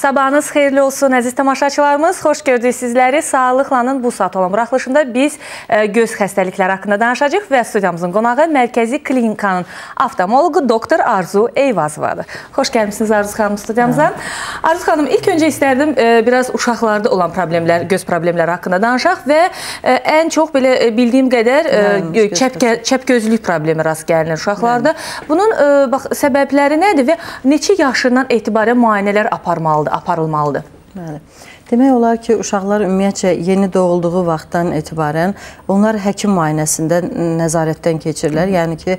Sabahınız xeyirli olsun, əziz tamaşaçılarımız. Xoş gördük sizləri. Sağlıqlanın bu saat olan buraxılışında biz göz xəstəlikləri haqqında danışacağıq və studiyamızın qonağı Mərkəzi Klinikanın oftalmoloqu doktor Arzu Eyvazovadır. Xoş gəlmişsiniz Arzu xanım studiyamıza. Arzu xanım, ilk öncə istərdim biraz uşaqlarda olan problemlər, göz problemləri haqqında danışaq və ən çox belə bildiyim qədər çəpgözlük problemi rast gəlinir uşaqlarda. Bunun səbəbləri nədir və neçə yaşından etibarən müayinələr aparılmalıdır? Demək olar ki, uşaqlar ümumiyyətcə yeni doğulduğu vaxtdan etibarən onlar həkim müayinəsində nəzarətdən keçirilir. Yəni ki,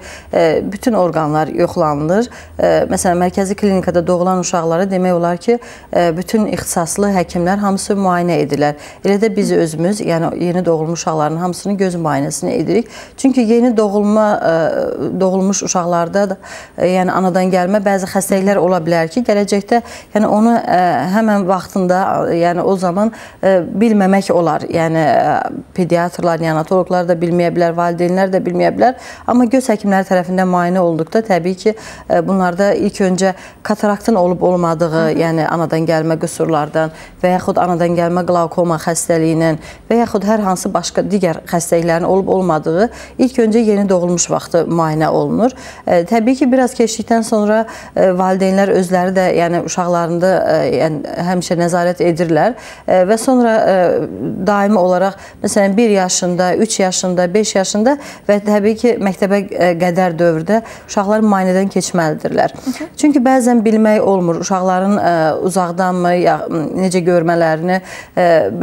bütün orqanlar yoxlanılır. Məsələn, mərkəzi klinikada doğulan uşaqları demək olar ki, bütün ixtisaslı həkimlər hamısı müayinə edirlər. Elə də biz özümüz, yəni yeni doğulmuş uşaqların hamısını göz müayinəsini edirik. Çünki yeni doğulmuş uşaqlarda da, yəni anadan gəlmə bəzi xəstəliklər ola bilər ki, gələcəkdə yəni onu həmən vaxtında, yəni o zaman bilməmək olar. Yəni pediatrlar, neonatoloqlar da bilməyə bilər, valideynlər də bilməyə bilər. Amma göz həkimləri tərəfindən müayinə olduqda təbii ki, bunlarda ilk öncə kataraktın olub-olmadığı, yəni anadan gəlmə qüsurlardan və yaxud anadan gəlmə qlaukoma xəstəliyinin və yaxud hər hansı başqa digər xəstəliklərin olub-olmadığı ilk öncə yeni doğulmuş vaxtı müayinə olunur. Təbii ki, biraz keçdikdən sonra valideynlər özləri də yəni uşaqlarında həmişə nəzarət edirlər. Və sonra daimi olaraq, məsələn, 1 yaşında, 3 yaşında, 5 yaşında və təbii ki, məktəbə qədər dövrdə uşaqlar müayinədən keçməlidirlər. Çünki bəzən bilmək olmur, uşaqların uzaqdanmı, necə görmələrini,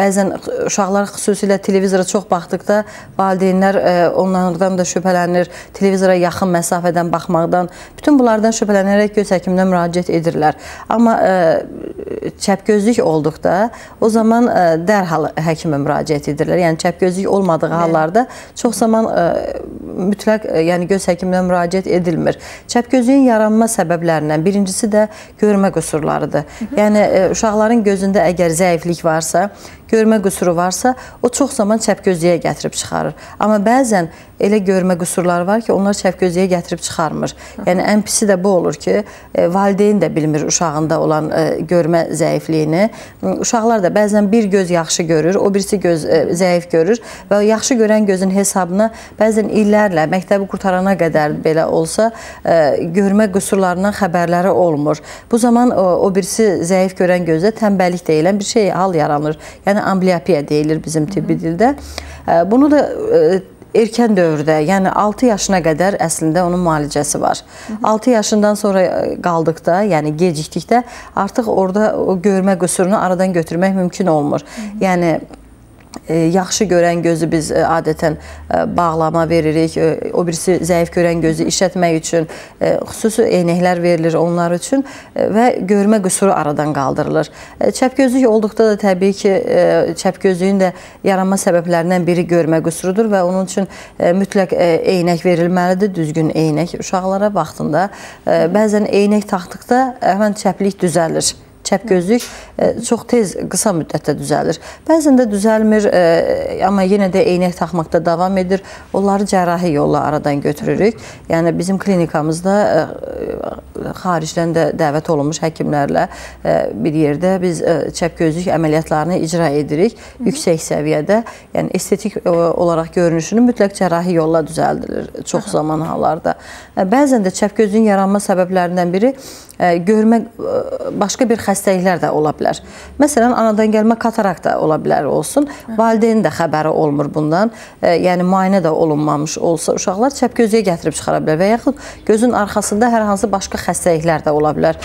bəzən uşaqlar xüsusilə televizora çox baxdıqda valideynlər onlardan da şübhələnir, televizora yaxın məsafədən baxmaqdan, bütün bunlardan şübhələnərək göz həkiminə müraciət edirlər. Amma çəpgözlük olduqda o zaman dərhal həkimə müraciət edirlər. Yəni çəpgözlük olmadığı hallarda çox zaman mütləq yəni göz həkiminə müraciət edilmir. Çəpgözlüyün yaranma səbəblərindən birincisi də görmə qüsurlarıdır. Yəni uşaqların gözündə əgər zəiflik varsa, görmə qüsuru varsa, o çox zaman çəpgözlüyə gətirib çıxarır. Amma bəzən elə görmə qüsurları var ki, onlar çəpgözlüyə gətirib çıxarmır. Yəni ən pisi də bu olur ki, valideyn də bilmir uşağında olan görmə zəifliyini. Uşaqlar da bəzən bir göz yaxşı görür, o birisi göz zəif görür və yaxşı görən gözün hesabına bəzən illərlə, məktəbi qurtarana qədər belə olsa, görmə qüsurlarından xəbərləri olmur. Bu zaman o birisi zəif görən gözdə tənbəllik deyilən bir şey hal yaranır. Yəni ambliopiya deyilir bizim tibbi dildə. Bunu da erkən dövrdə, yəni 6 yaşına qədər əslində onun müalicəsi var. 6 yaşından sonra qaldıqda, yəni gecikdikdə artıq orada o görmə qüsurunu aradan götürmək mümkün olmur. Yəni yaxşı görən gözü biz adətən bağlama veririk, o birisi zəif görən gözü işlətmək üçün xüsusi eynəklər verilir onlar üçün və görmə qüsuru aradan qaldırılır. Çəpgözlük olduqda da təbii ki, çəpgözlüyün də yaranma səbəblərindən biri görmə qüsurudur və onun üçün mütləq eynək verilməlidir, düzgün eynək uşaqlara vaxtında. Bəzən eynək taxdıqda həmən çəplik düzəlir. Çəpgözlük çox tez, qısa müddətdə düzəlir. Bəzən də düzəlmir, amma yenə də eynək taxmaqda davam edir. Onları cərrahi yolla aradan götürürük. Yəni bizim klinikamızda xaricdən də dəvət olunmuş həkimlərlə bir yerdə biz çəpgözlük əməliyyatlarını icra edirik yüksək səviyyədə. Yəni estetik olaraq görünüşünü mütləq cərrahi yolla düzəldilir çox zaman hallarda. Bəzən də çəpgözlüyün yaranma səbəblərindən biri görmə başqa bir xəstəliklər də ola bilər. Məsələn, anadan gəlmə katarakt da ola bilər olsun. Valideynin də xəbəri olmur bundan. Yəni müayinə də olunmamış olsa uşaqlar çəpgözlüyə gətirib çıxara bilər və yaxud gözün arxasında hər hansı başqa xəstəliklər də ola bilər.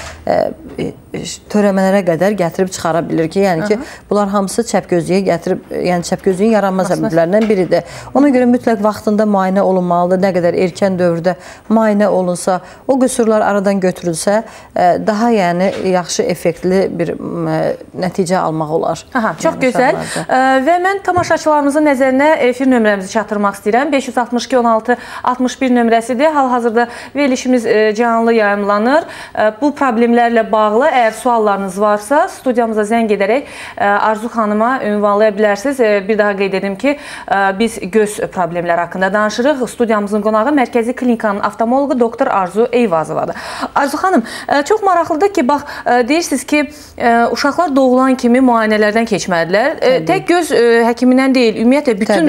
Törəmələrə qədər gətirib çıxara bilir ki, yəni ki, bunlar hamısı çəpgözlüyə gətirib, yəni çəpgözlüyün yaranma səbəblərindən biridir. Ona görə mütləq vaxtında müayinə olunmalıdır. Nə qədər erkən dövrdə müayinə olunsa, o qüsurlar aradan götürülsə, daha yəni yaxşı, effektli bir nəticə almaq olar. Çox gözəl. Və mən tamaşaçılarımızın nəzərinə efir nömrəmizi çatdırmaq istəyirəm. 562-16-61 nömrəsidir. Hal-hazırda verilişimiz canlı yayımlanır. Bu problemlərlə bağlı əgər suallarınız varsa, studiyamıza zəng edərək Arzu xanıma ünvanlaya bilərsiniz. Bir daha qeyd edim ki, biz göz problemləri haqqında danışırıq. Studiyamızın qonağı Mərkəzi Klinikanın oftalmoloqu doktor Arzu Eyvazovadır. Arzu xanım, Çox maraqlıdır ki, bax, deyirsiniz ki, uşaqlar doğulan kimi müayinələrdən keçməlidirlər. Tək göz həkimindən deyil, ümumiyyətlə bütün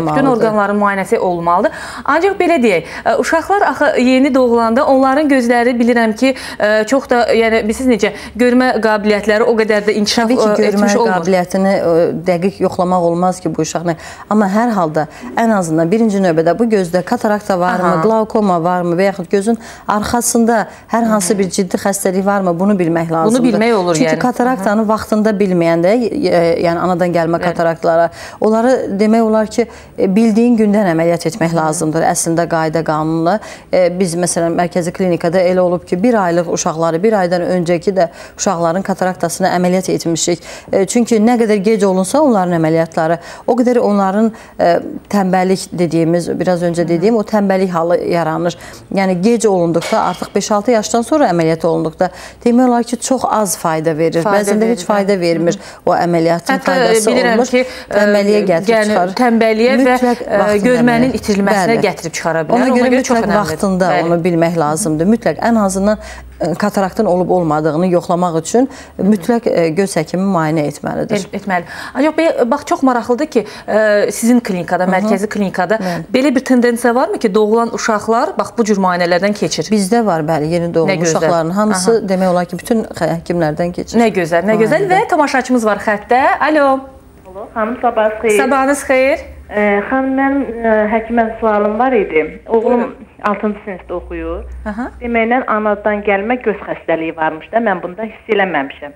bütün orqanların müayinəsi olmalıdır. Ancaq belə deyək, uşaqlar axı yeni doğulanda onların gözləri bilirəm ki, çox da, yəni bilirsiniz necə, görmə qabiliyyətləri o qədər də inkişaf etmiş olmur. Təbii ki, görmə qabiliyyətini dəqiq yoxlamaq olmaz ki, bu uşaqla. Amma hər halda ən azından birinci növbədə bu gözdə katarakta varmı, glaukoma varmı və yaxud gözün arxasında hər hansı bir ciddi xəstəlik varmı, bunu bilmək lazımdır. Bunu bilmək olur yəni. Çünki kataraktanı vaxtında bilməyəndə, yəni anadan gəlmə kataraktlara, onları demək olar ki, bildiyin gündən əməliyyat etmək lazımdır. Əslində qayda qanunla. Biz məsələn mərkəzi klinikada elə olub ki, bir aylıq uşaqları, bir aydan öncəki də uşaqların kataraktasına əməliyyat etmişik. Çünki nə qədər gec olunsa onların əməliyyatları, o qədər onların tənbəllik dediyimiz, biraz öncə dediyim o tənbəllik halı yaranır. Yəni gec olunduqda, artıq 5-6 yaşdan sonra əməliyyat olunduqda demək olar ki, çox az fayda verir. Bəzən də heç fayda vermir o əməliyyatın faydası olmur. Tənbəlliyə gətirib çıxarır. Tənbəlliyə və görmənin itirilməsinə gətirib çıxara bilər. Ona görə mütləq vaxtında onu bilmək lazımdır. Mütləq ən azından kataraktın olub-olmadığını yoxlamaq üçün mütləq göz həkimi müayinə etməlidir. Ancaq bax, çox maraqlıdır ki, sizin klinikada, mərkəzi klinikada belə bir tendensiya varmı ki, doğulan uşaqlar bax bu cür müayinələrdən keçir? Bizdə var, bəli, yeni doğulan uşaqların hamısı demək olar ki, bütün həkimlərdən keçir. Nə gözəl, nə gözəl. Və tamaşaçımız var xəttdə. Alo. Xanım, sabahınız xeyir. Sabahınız xeyir. Xanım, mənim həkimə sualım var idi. Oğlum 6-cı sinifdə oxuyur. Deməklə anadan gəlmə göz xəstəliyi varmış da, mən bunda hiss eləməmişəm.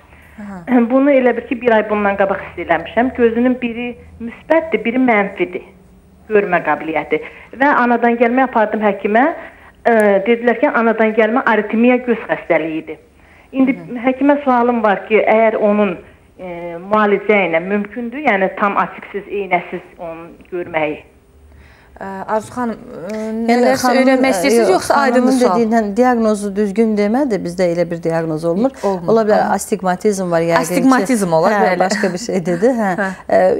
Bunu elə bir ki, bir ay bundan qabaq hiss eləmişəm. Gözünün biri müsbətdir, biri mənfidir, görmə qabiliyyəti. Və anadan gəlmə apardım həkimə, dedilər ki, anadan gəlmə aritmiya göz xəstəliyidir. İndi həkimə sualım var ki, əgər onun müalicə ilə mümkündür, yəni tam asiksiz, eynəsiz onun görməyi. Arzu xanım, nələrsə öyrənmək istəyirsiniz, yoxsa aydınlı sual? Dediyindən diaqnozu düzgün demədir, bizdə elə bir diaqnoz olmur. Ola bilər, astigmatizm var. Astigmatizm olar, bəli. Başqa bir şey dedi.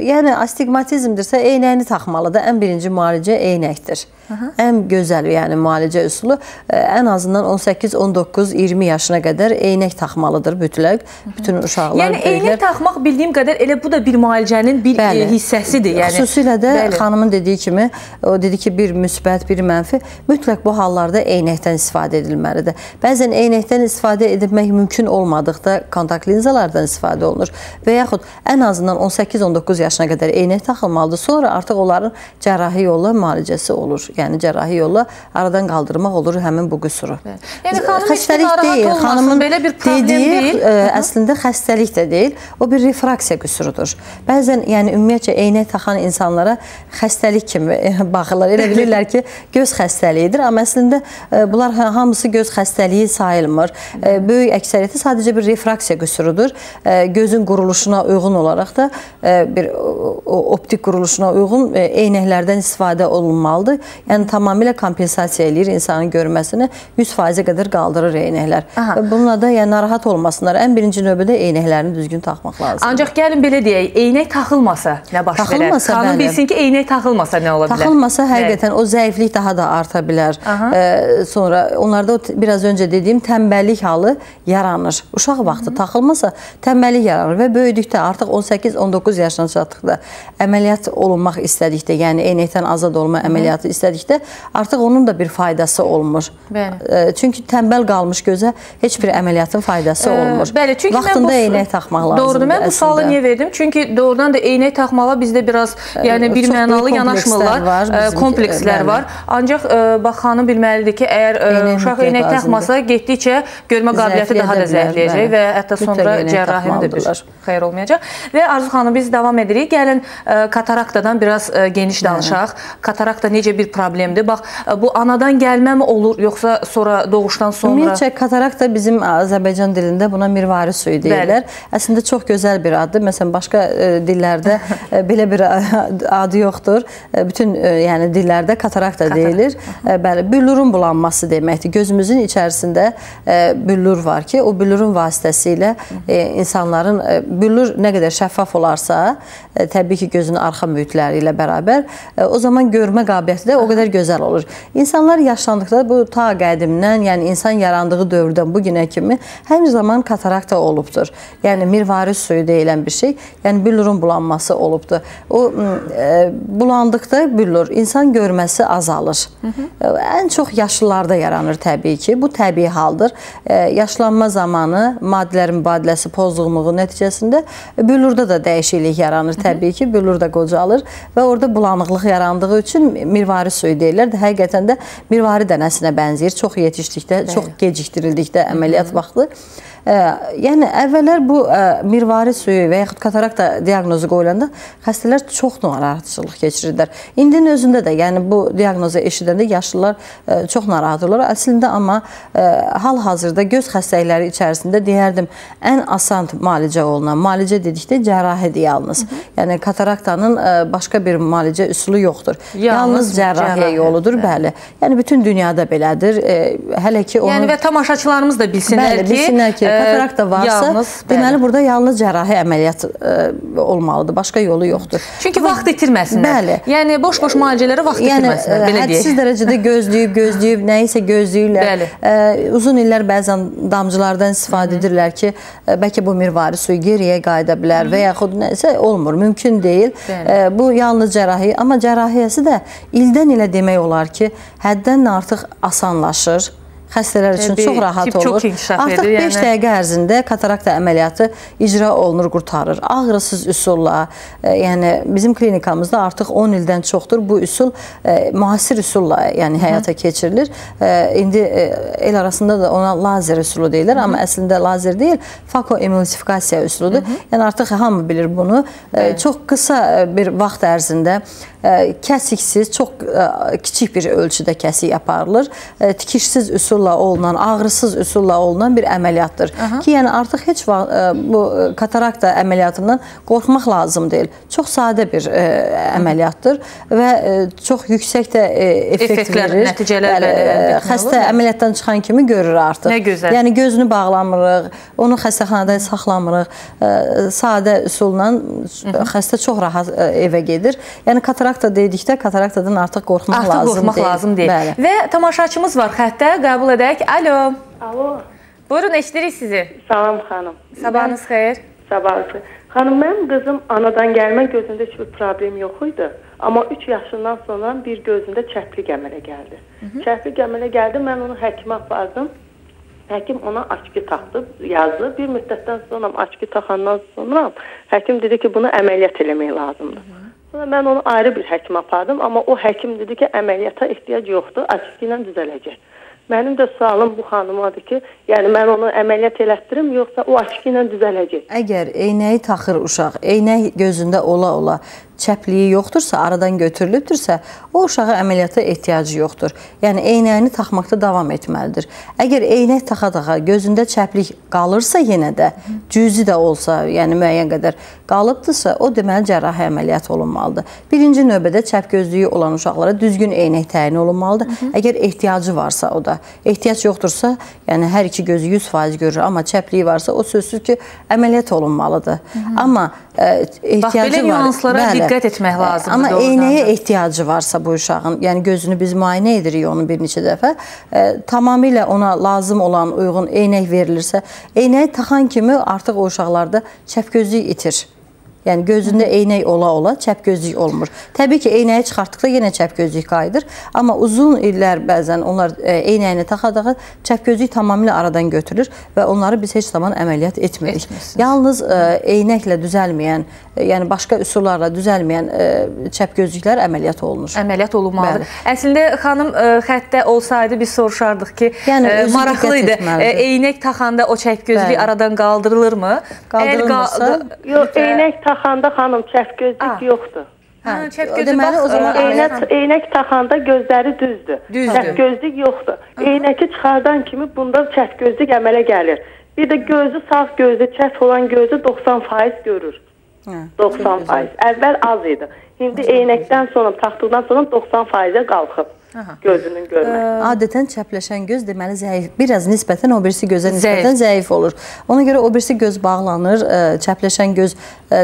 Yəni, astigmatizmdirsə, eynəyini taxmalıdır. Ən birinci müalicə eynəkdir. Ən gözəl, yəni müalicə üsulu ən azından 18, 19, 20 yaşına qədər eynək taxmalıdır mütləq. Bütün uşaqlar. Yəni, eynək taxmaq bildiyim qədər elə bu da bir müalicənin bir hissəsidir. Xüsusilə də xanımın dediyi kimi, o dedi ki, bir müsbət, bir mənfi, mütləq bu hallarda eynəkdən istifadə edilməlidir. Bəzən eynəkdən istifadə edilmək mümkün olmadıqda kontakt linzalardan istifadə olunur və yaxud ən azından 18-19 yaşına qədər eynək taxılmalıdır. Sonra artıq onların cərrahi yolla müalicəsi olur. Yəni, cərrahi yolla aradan qaldırmaq olur həmin bu qüsuru. Yəni, xanım heç bir narahat olmasın, belə bir problem deyil. Əslində xəstəlik də deyil, o bir refraksiya qüsurudur. Bəzən, yəni, ümumiyyətcə eynək taxan insanlara xəstəlik kimi baxırlar. Elə bilirlər ki, göz xəstəliyidir. Amma əslində bunlar hamısı göz xəstəliyi sayılmır. Böyük əksəriyyəti sadəcə bir refraksiya qüsurudur. Gözün quruluşuna uyğun olaraq da bir optik quruluşuna uyğun eynəklərdən istifadə olunmalıdır. Yəni, tamamilə kompensasiya eləyir insanın görməsini, 100%-ə qədər qaldırır eynəklər. Bununla da narahat olmasınlar. Ən birinci növbədə eynəklərini düzgün taxmaq lazımdır. Ancaq gəlin belə deyək, eynək taxılmasa nə baş verər? Xanım bilsin ki, eynək taxılmasa nə ola bilər? Taxılmasa həqiqətən o zəiflik daha da arta bilər. Sonra onlarda biraz öncə dediyim tənbəllik halı yaranır. Uşaq vaxtı taxılmasa tənbəllik yaranır və böyüdükdə artıq 18-19 yaşına çatdıqda əməliyyat olunmaq istədikdə, yəni eynəkdən azad olma əməliyyatı istədikdə artıq onun da bir faydası olmur. Çünki tənbəl qalmış gözə heç bir əməliyyatın faydası olmur. Vaxtında eynək taxmaq lazımdır. Doğrudur, mən bu sualı niyə verdim? Çünki doğrudan da eynək taxmağa bizdə biraz bir mənalı yanaşmırlar, komplekslər var. Ancaq bax, xanım bilməlidir ki, əgər uşaq eynək taxmasa, getdikcə görmə qabiliyyəti daha da zəifləyəcək və hətta sonra cərrahinin də bir xeyr olmayacaq. Və Arzu xanım, biz davam edirik. Gəlin kataraktadan biraz geniş danışaq. Katarakta necə bir problemdir? Bax, bu anadan gəlmə mi olur, yoxsa sonra doğuşdan sonra? Ümumiyyətcə, katarakta bizim Azərbaycan dilində buna mirvari suyu deyirlər. Əslində, çox gözəl bir addır. Məsələn, başqa dillərdə belə bir adı yoxdur. Bütün yəni dillərdə katarakta deyilir. Bəli, büllurun bulanması deməkdir. Gözümüzün içərisində büllur var ki, o büllurun vasitəsilə insanların büllur nə qədər şəffaf olarsa, təbii ki, gözün arxa mühitləri ilə bərabər, o zaman görmə qabiliyyəti də o qədər gözəl olur. İnsanlar yaşlandıqda bu ta qədimdən, yəni insan yarandığı dövrdən bu günə kimi hər zaman katarakta olubdur. Yəni mirvari suyu deyilən bir şey, yəni büllurun bulanması olubdur. O bulandıqda büllur, insan görməsi azalır. Ən çox yaşlılarda yaranır təbii ki, bu təbii haldır. Yaşlanma zamanı maddələrin mübadiləsi pozğunluğu nəticəsində büllurda da dəyişiklik yaranır təbii ki, büllur da qocalır və orada bulanıqlıq yarandığı üçün mirvari suyu deyirlər. Həqiqətən də mirvari dənəsinə bənzəyir. Çox yetişdikdə, çox gecikdirildikdə əməliyyat vaxtı. Yəni əvvəllər bu mirvari suyu və yaxud katarakta diaqnozu qoyulanda xəstələr çox narahatçılıq keçirirlər. İndinin özündə də, yəni bu diaqnozu eşidəndə yaşlılar çox narahat olurlar. Əslində amma hal-hazırda göz xəstəlikləri içərisində deyərdim ən asan müalicə olunan, müalicə dedikdə cərrahidir yalnız. Yəni kataraktanın başqa bir müalicə üsulu yoxdur. Yalnız cərrahiyyə yoludur, bəli. Yəni bütün dünyada belədir. Hələ ki onu... Yəni və tamaşaçılarımız da bilsinlər ki, katarakta varsa, deməli burada yalnız cərrahi əməliyyat olmalıdır. Başqa yolu yoxdur. Çünki vaxt itirməsinlər. Bəli. Yəni boş-boş müalicələrə vaxt itirməsinlər, belə deyək. Hədsiz dərəcədə gözləyib, nəyisə gözləyirlər. Uzun illər bəzən damcılardan istifadə edirlər ki, bəlkə bu mirvari suyu geriyə qayıda bilər və yaxud nəsə olmur, mümkün deyil. Bu yalnız cərrahi, amma cərrahiyyəsi də ildən ilə demək olar ki, həddən artıq asanlaşır. Xəstələr üçün çox rahat olur. Artıq 5 dəqiqə ərzində katarakta əməliyyatı icra olunur, qurtarır. Ağrısız üsulla, yəni bizim klinikamızda artıq 10 ildən çoxdur bu üsul müasir üsulla yəni həyata keçirilir. İndi el arasında da ona lazer üsulu deyilir, amma əslində lazer deyil, fakoemulsifikasiya üsuludur. Yəni artıq hamı bilir bunu. Çox qısa bir vaxt ərzində kəsiksiz, çox kiçik bir ölçüdə kəsik aparılır. Tikişsiz üsulla olunan, ağrısız üsulla olunan bir əməliyyatdır. Ki, yəni artıq heç vaxt bu katarakta əməliyyatından qorxmaq lazım deyil. Çox sadə bir əməliyyatdır və çox yüksək də effekt verir. Nəticələr xəstə əməliyyatdan çıxan kimi görür artıq. Nə gözəl. Yəni gözünü bağlamırıq, onu xəstəxanada saxlamırıq. Sadə üsulla xəstə çox rahat evə gedir. Yəni katarakta dedikdə kataraktadan artıq qorxmaq lazım deyil. Artıq qorxmaq lazım deyil. Və tamaşaçımız var xəttə, qəbul edək. Alo. Alo. Buyurun, eşidirik sizi. Salam xanım. Sabahınız xeyir. Sabahınız xeyir. Xanım, mənim qızım anadan gəlmə gözündə heç bir problem yox idi. Amma 3 yaşından sonra bir gözündə çəplik əmələ gəldi. Çəplik əmələ gəldi, mən onu həkimə apardım. Həkim ona açqı taxdı, yazdı. Bir müddətdən sonra açqı taxandan sonra həkim dedi ki, bunu əməliyyat eləmək lazımdır. Sonra mən onu ayrı bir həkimə apardım, amma o həkim dedi ki, əməliyyata ehtiyac yoxdur, açqı ilə düzələcək. Mənim də sualım bu xanımadır ki, yəni mən onu əməliyyat elətdirim, yoxsa o açqı ilə düzələcək? Əgər eynəyi taxır uşaq, eynək gözündə ola-ola çəpliyi yoxdursa, aradan götürülübdürsə, o uşağa əməliyyata ehtiyacı yoxdur. Yəni, eynəyini taxmaqda davam etməlidir. Əgər eynək taxa-taxa gözündə çəplik qalırsa yenə də, cüzi də olsa, yəni müəyyən qədər qalıbdırsa, o deməli cərrahi əməliyyat olunmalıdır. Birinci növbədə çəp gözlüyü olan uşaqlara düzgün eynək təyin olunmalıdır. Əgər ehtiyacı varsa o da, ehtiyac yoxdursa, yəni hər iki gözü 100% görür, amma çəpliyi varsa, o sözsüz ki, əməliyyat olunmalıdır. Amma ehtiyacı belə nüanslara diqqət etmək lazımdır. Amma eynəyə ehtiyacı varsa bu uşağın, yəni gözünü biz müayinə edirik onu bir neçə dəfə, tamamilə ona lazım olan uyğun eynək verilirsə, eynəyi taxan kimi artıq o uşaqlarda çəpgözlük itir. Yəni gözündə eynək ola-ola çəpgözlük olmur. Təbii ki, eynəyi çıxartdıqda yenə çəpgözlük qayıdır. Amma uzun illər bəzən onlar eynəyini taxa-taxa çəpgözlük tamamilə aradan götürür və onları biz heç zaman əməliyyat etmirik. Yalnız eynəklə düzəlməyən, yəni başqa üsullarla düzəlməyən çəpgözlüklər əməliyyat olunur. Əməliyyat olunmalıdır. Əslində, xanım xəttə olsaydı biz soruşardıq ki, maraqlıydı. Eynək taxanda o çəpgözlük aradan qaldırılırmı? Qaldırılmırsa? Yox, eynək taxanda xanım çəpgözlük yoxdur. Eynək taxanda gözləri düzdür. Çəpgözlük yoxdur. Eynəki çıxardan kimi bunda çəpgözlük əmələ gəlir. Bir də gözü sağ gözü, çəp olan gözü 90% görür. 90%. Əvvəl az idi. İndi eynəkdən sonra, taxdıqdan sonra 90%-ə qalxıb. Gözünün görməsi. Adətən çəpləşən göz deməli zəif, biraz nisbətən o birisi gözə nisbətən zəif olur. Ona görə o birisi göz bağlanır, çəpləşən göz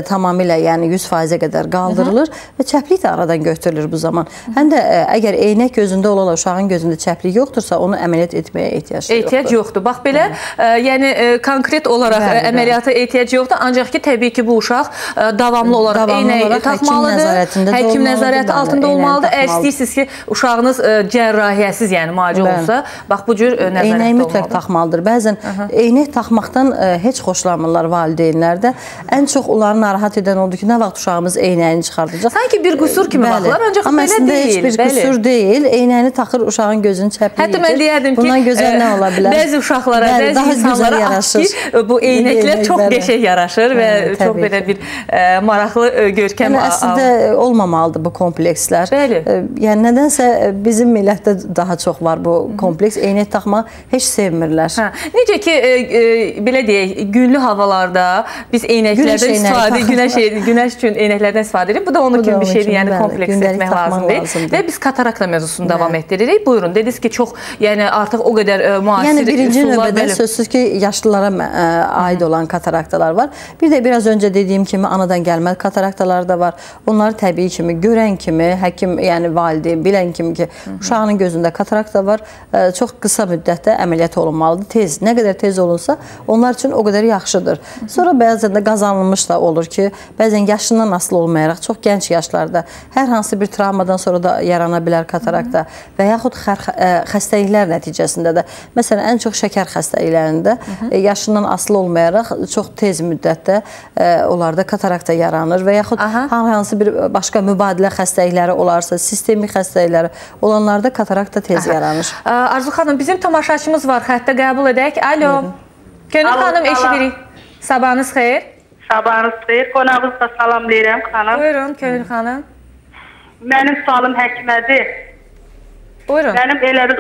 tamamilə, yəni 100%-ə qədər qaldırılır və çəplik də aradan götürülür bu zaman. Həm də əgər eynək gözündə olaraq uşağın gözündə çəplik yoxdursa, onu əməliyyat etməyə ehtiyac yoxdur. Bax belə, yəni konkret olaraq əməliyyata ehtiyac yoxdur, ancaq ki, təbii ki, bu uşaq davamlı olaraq eynəyi taxmalıdır, həkim nəzarəti altında olmalıdır. Əgər istəyirsiniz ki, uşağınız cərrahiyyəsiz, yəni müalicə olunsa, bax bu cür nəzarətdə olmalıdır. Eynək mütləq taxmalıdır. Bəzən eynək taxmaqdan heç xoşlanmırlar valideynlərdə. Ən çox onları narahat edən odur ki, nə vaxt uşağımız eynəyini çıxardacaq. Sanki bir qüsur kimi baxırlar, ancaq belə deyil. Amma əslində heç bir qüsur deyil. Eynəyini taxır, uşağın gözünü çəpləyir. Hətta mən deyərdim ki, bundan gözəl nə ola bilər? Bəzi uşaqlara, bəzi insanlara bu eynəklər çox qəşəng yaraşır və çox belə bir maraqlı görkəm alır. Əslində olmamalıdır bu komplekslər. Yəni nədənsə bizim millətdə daha çox var bu kompleks. Eynək taxmağı heç sevmirlər. Necə ki, belə deyək, günlü havalarda biz eynəklərdən istifadə, günəş üçün eynəklərdən istifadə edirik. Bu da onun kimi bir şeydir, yəni kompleks etmək lazımdır. Və biz katarakta mövzusunu davam etdiririk. Buyurun, dediniz ki, çox, yəni artıq o qədər müasir yəni birinci növbədə sözsüz ki, yaşlılara aid olan kataraktalar var. Bir də biraz öncə dediyim kimi anadan gəlmə kataraktalar da var. Onları təbii kimi, görən kimi, həkim, yəni valideyn bilən kimi ki, uşağının gözündə katarakta var, çox qısa müddətdə əməliyyat olunmalıdır. Tez, nə qədər tez olunsa, onlar üçün o qədər yaxşıdır. Sonra bəzən də qazanılmış da olur ki, bəzən yaşından asılı olmayaraq, çox gənc yaşlarda hər hansı bir travmadan sonra da yarana bilər katarakta və yaxud xəstəliklər nəticəsində də, məsələn, ən çox şəkər xəstəliklərində yaşından asılı olmayaraq çox tez müddətdə onlarda katarakta yaranır və yaxud hər hansı bir başqa mübadilə xəstəlikləri olarsa, sistemik xəstəlikləri olanlarda katarakta tez yaranır. Arzu xanım, bizim tamaşaçımız var, xəttə qəbul edək. Alo, Gönül xanım, eşidirik. Sabahınız xeyir. Sabahınız xeyir, qonağınızda salamlayıram xanım. Buyurun, Gönül xanım. Mənim sualım həkimədir. Buyurun. Mənim elə bir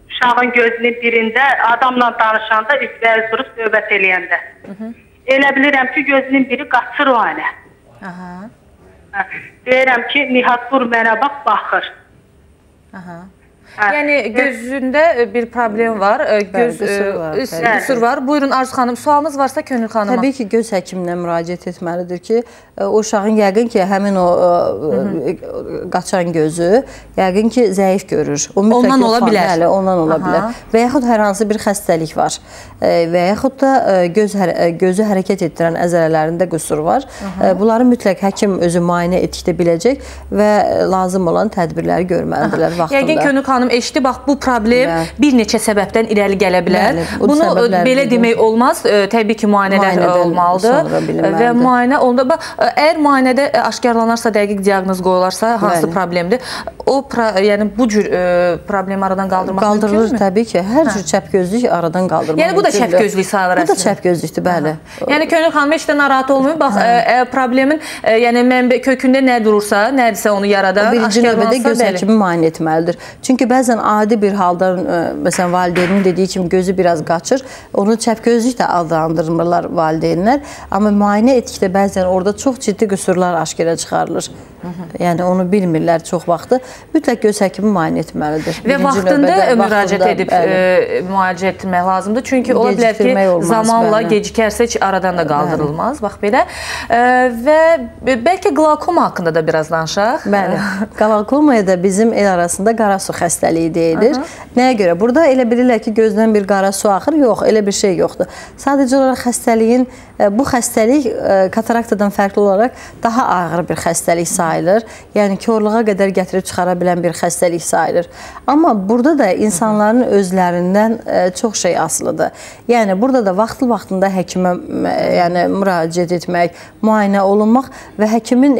uşağın gözünün birində adamla danışanda ürək durub söhbət eləyəndə. Elə bilirəm ki, gözünün biri qaçır o anə. Deyirəm ki, Nihat dur mənə bax, baxır. Yəni gözündə bir problem var, qüsur var. Buyurun Arzu xanım, sualınız varsa Könül xanıma. Təbii ki, göz həkiminə müraciət etməlidir ki, o uşağın yəqin ki, həmin o qaçan gözü yəqin ki, zəif görür. Ondan ola bilər. Bəli, ondan ola bilər. Və yaxud hər hansı bir xəstəlik var. Və yaxud da gözü hərəkət etdirən əzələlərində qüsur var. Bunları mütləq həkim özü müayinə etdikdə biləcək və lazım olan tədbirləri görməlidirlər vaxtında. Yəqin Könül xanım eşitdi, bax bu problem bir neçə səbəbdən irəli gələ bilər. Bunu belə demək olmaz. Təbii ki, müayinələr olmalıdır və müayinə olanda, əgər müayinədə aşkarlanarsa, dəqiq diaqnoz qoyularsa, hansı problemdir, o, yəni bu cür problemi aradan qaldırmaq mümkündürmü? Qaldırılır təbii ki, hər cür çəpgözlük aradan qaldırmaq mümkündür. Yəni bu da çəpgözlük sayılır əslində. Bu da çəpgözlükdür, bəli. Yəni Könül xanım heç də narahat olmayın. Bax, problemin kökündə nə durursa, nədirsə onu yaradan, birinci növbədə göz həkimi müayinə etməlidir. Çünki bəzən adi bir halda, məsələn, valideynin dediyi kimi gözü biraz qaçır, onu çəpgözlük də adlandırmırlar valideynlər. Amma müayinə etdikdə bəzən orada çox ciddi qüsurlar aşkara çıxarılır. Yəni onu bilmirlər çox vaxtı. Mütləq göz həkimi müayinə etməlidir. Və vaxtında müraciət edib müalicə etmək lazımdır. Çünki ola bilər ki, zamanla gecikərsə heç aradan da qaldırılmaz. Bax belə. Və bəlkə qlaukoma haqqında da biraz danışaq. Bəli. Qlaukomaya da bizim el arasında qara su xəstəliyi deyilir. Nəyə görə? Burada elə bilirlər ki, gözdən bir qara su axır. Yox, elə bir şey yoxdur. Sadəcə olaraq xəstəliyin, bu xəstəlik kataraktadan fərqli olaraq daha ağır bir xəstəlik sayılır. Yəni, korluğa qədər gətirib çıxara bilən bir xəstəlik sayılır. Amma burada da insanların özlərindən çox şey asılıdır. Yəni, burada da vaxtlı-vaxtında həkimə müraciət etmək, müayinə olunmaq və həkimin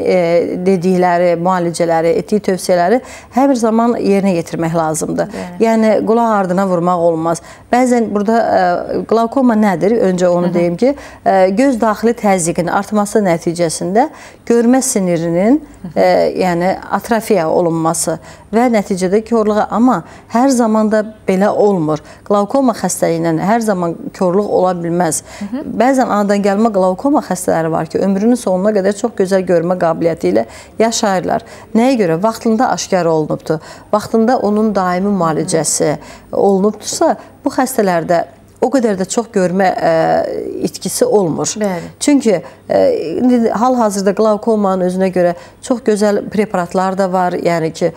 dedikləri, müalicələri, etdiyi tövsiyələri hər bir zaman yerinə yetirmək lazımdır. Yəni, qulaq ardına vurmaq olmaz. Bəzən burada qlaukoma nədir? Öncə onu deyim ki, göz daxili təzyiqin artması nəticəsində görmə sinirinin yəni atrofiya olunması və nəticədə korluğa, amma hər zaman da belə olmur. Qlaukoma xəstəliyindən hər zaman korluq ola bilməz. Bəzən anadan gəlmə qlaukoma xəstələri var ki, ömrünün sonuna qədər çox gözəl görmə qabiliyyəti ilə yaşayırlar. Nəyə görə? Vaxtında aşkar olunubdur. Vaxtında onun daimi müalicəsi olunubdursa, bu xəstələrdə o qədər də çox görmə itkisi olmur. Bəli. Çünki hal-hazırda qlaukomanın özünə görə çox gözəl preparatlar da var. Yəni ki,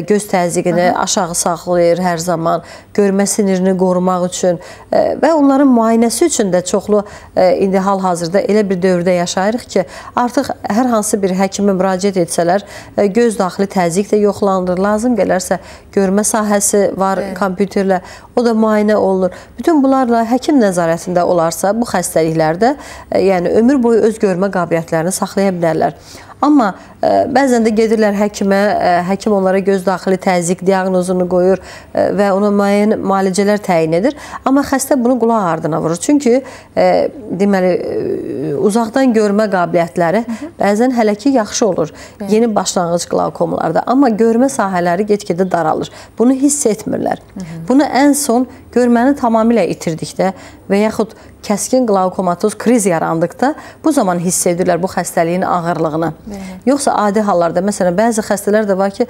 göz təzyiqini aşağı saxlayır hər zaman, görmə sinirini qorumaq üçün və onların müayinəsi üçün də çoxlu indi hal-hazırda elə bir dövrdə yaşayırıq ki, artıq hər hansı bir həkimə müraciət etsələr, göz daxili təzyiq də yoxlanılır. Lazım gələrsə, görmə sahəsi var kompüterlə, o da müayinə olunur. Bütün bunlarla həkim nəzarətində olarsa, bu xəstəliklərdə yəni ömür boyu öz görmə qabiliyyətlərini saxlaya bilərlər. Amma bəzən də gedirlər həkimə, həkim onlara göz daxili təzyiq diaqnozunu qoyur və ona müəyyən müalicələr təyin edir. Amma xəstə bunu qulaq ardına vurur. Çünki deməli, uzaqdan görmə qabiliyyətləri bəzən hələ ki yaxşı olur yeni başlanğıc qlaukomalarda. Amma görmə sahələri get-gedə daralır. Bunu hiss etmirlər. Bunu ən son görməni tamamilə itirdikdə və yaxud kəskin qlaukomatoz kriz yarandıqda bu zaman hiss edirlər bu xəstəliyin ağırlığını. Yoxsa adi hallarda, məsələn, bəzi xəstələr də var ki,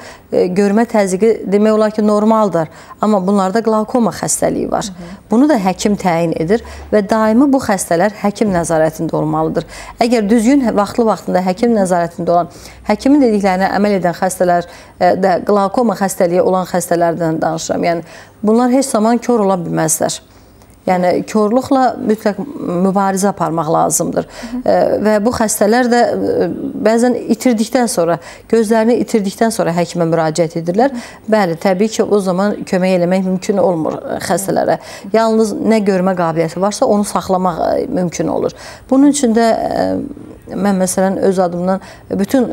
görmə təzyiqi demək olar ki, normaldır. Amma bunlarda qlaukoma xəstəliyi var. Bunu da həkim təyin edir və daimi bu xəstələr həkim nəzarətində olmalıdır. Əgər düzgün vaxtında həkim nəzarətində olan, həkimin dediklərinə əməl edən xəstələr də qlaukoma xəstəliyi olan xəstələrdən danışıram. Yəni, bunlar heç zaman kör ola bilməzlər. Yəni, körlüklə mütləq mübarizə aparmaq lazımdır. Və bu xəstələr də bəzən itirdikdən sonra, gözlərini itirdikdən sonra həkimə müraciət edirlər. Bəli, təbii ki, o zaman kömək eləmək mümkün olmur xəstələrə. Yalnız nə görmə qabiliyyəti varsa, onu saxlamaq mümkün olur. Bunun üçün də mən məsələn öz adımdan bütün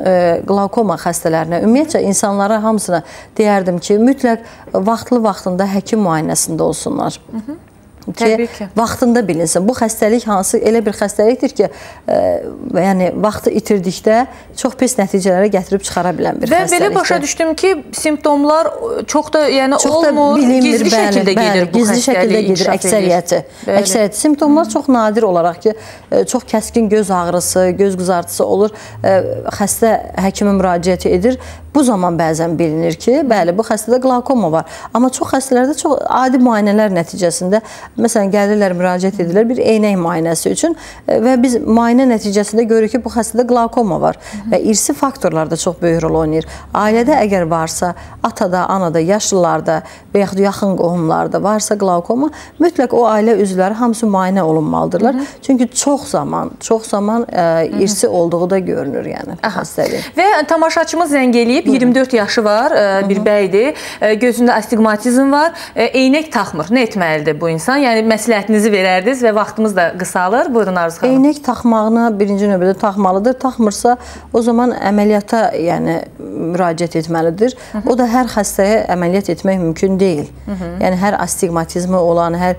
qlaukoma xəstələrinə, ümumiyyətcə insanlara hamısına deyərdim ki, mütləq vaxtında həkim müayinəsində olsunlar. Ki, vaxtında bilinsin. Bu xəstəlik hansı elə bir xəstəlikdir ki, yəni vaxtı itirdikdə çox pis nəticələrə gətirib çıxara bilən bir xəstəlikdir. Və belə başa düşdüm ki, simptomlar çox da yəni olmur, gizli şəkildə gedir bu xəstəlik. Gizli şəkildə gedir əksəriyyəti. Əksəriyyəti simptomlar çox nadir olaraq ki, çox kəskin göz ağrısı, göz qızartısı olur. Xəstə həkimə müraciət edir. Bu zaman bəzən bilinir ki, bəli, bu xəstədə qlaukoma var. Amma çox xəstələrdə çox adi müayinələr nəticəsində, məsələn, gəlirlər, müraciət edirlər bir eynək müayinəsi üçün və biz müayinə nəticəsində görürük ki, bu xəstədə qlaukoma var və irsi faktorlar da çox böyük rol oynayır. Ailədə əgər varsa, atada, anada, yaşlılarda və yaxud yaxın qohumlarda varsa qlaukoma, mütləq o ailə üzvləri hamısı müayinə olunmalıdırlar. Çünki çox zaman irsi olduğu da görünür, yəni xəstəlik. Və tamaşaçımız zəng eləyib, 24 yaşı var, bir bəydir, gözündə astigmatizm var, eynək taxmır. Nə etməlidir bu insan? Yəni, məsləhətinizi verərdiniz və vaxtımız da qısalır. Buyurun, Arzu xanım. Eynək taxmağına birinci növbədə taxmalıdır. Taxmırsa, o zaman əməliyyata müraciət etməlidir. O da hər xəstəyə əməliyyat etmək mümkün deyil. Yəni, hər astigmatizmi olan, hər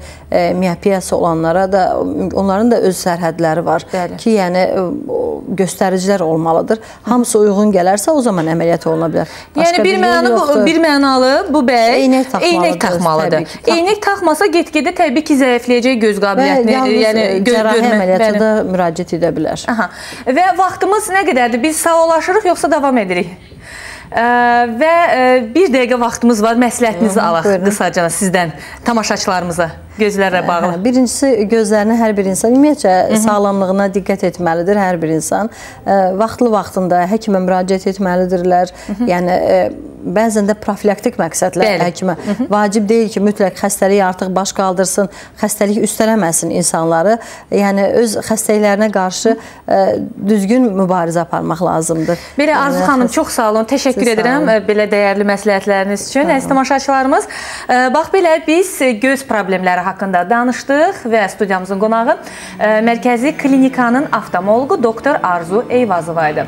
miopiyası olanlara da, onların da öz sərhədləri var ki, yəni, göstəricilər olmalıdır. Hamısı uyğun gələrsə, o zaman əməliyyat oluna bilər. Yəni, bir mənalı bu bəy eynək taxmalıdır. Eynək taxmasa get-gedə təbii ki, zəifləyəcək göz qabiliyyətini. Yalnız cərrahi əməliyyata da müraciət edə bilər. Və vaxtımız nə qədərdir? Biz sağollaşırıq, yoxsa davam edirik? Və bir dəqiqə vaxtımız var. Məsləhətinizi alaq qısaca sizdən, tamaşaçılarımıza. Gözlərlə bağlı. Birincisi, gözlərini hər bir insan, ümumiyyətcə sağlamlığına diqqət etməlidir hər bir insan. Vaxtında həkimə müraciət etməlidirlər. Yəni, bəzən də profilaktik məqsədlə həkimə vacib deyil ki, mütləq xəstəliyi artıq baş qaldırsın, xəstəlik üstələməsin insanları. Yəni, öz xəstəliklərinə qarşı düzgün mübarizə aparmaq lazımdır. Belə, Arzu xanım, çox sağ olun. Təşəkkür edirəm belə dəyərli məsləhətləriniz üçün. Əziz tamaşaçılarımız, bax belə biz göz problemləri haqqında danışdıq və studiyamızın qonağı Mərkəzi Klinikanın oftalmoloqu doktor Arzu Eyvazova idi.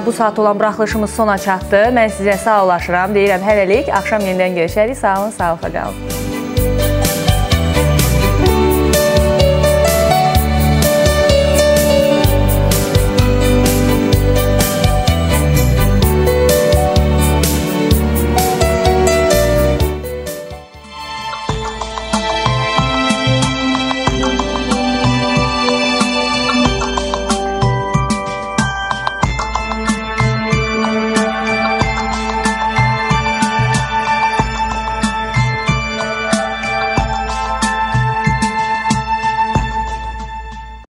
Bu saat olan buraxılışımız sona çatdı. Mən sizə sağollaşıram, deyirəm hələlik. Axşam yenidən görüşərik. Sağ olun, sağlıqla qalın.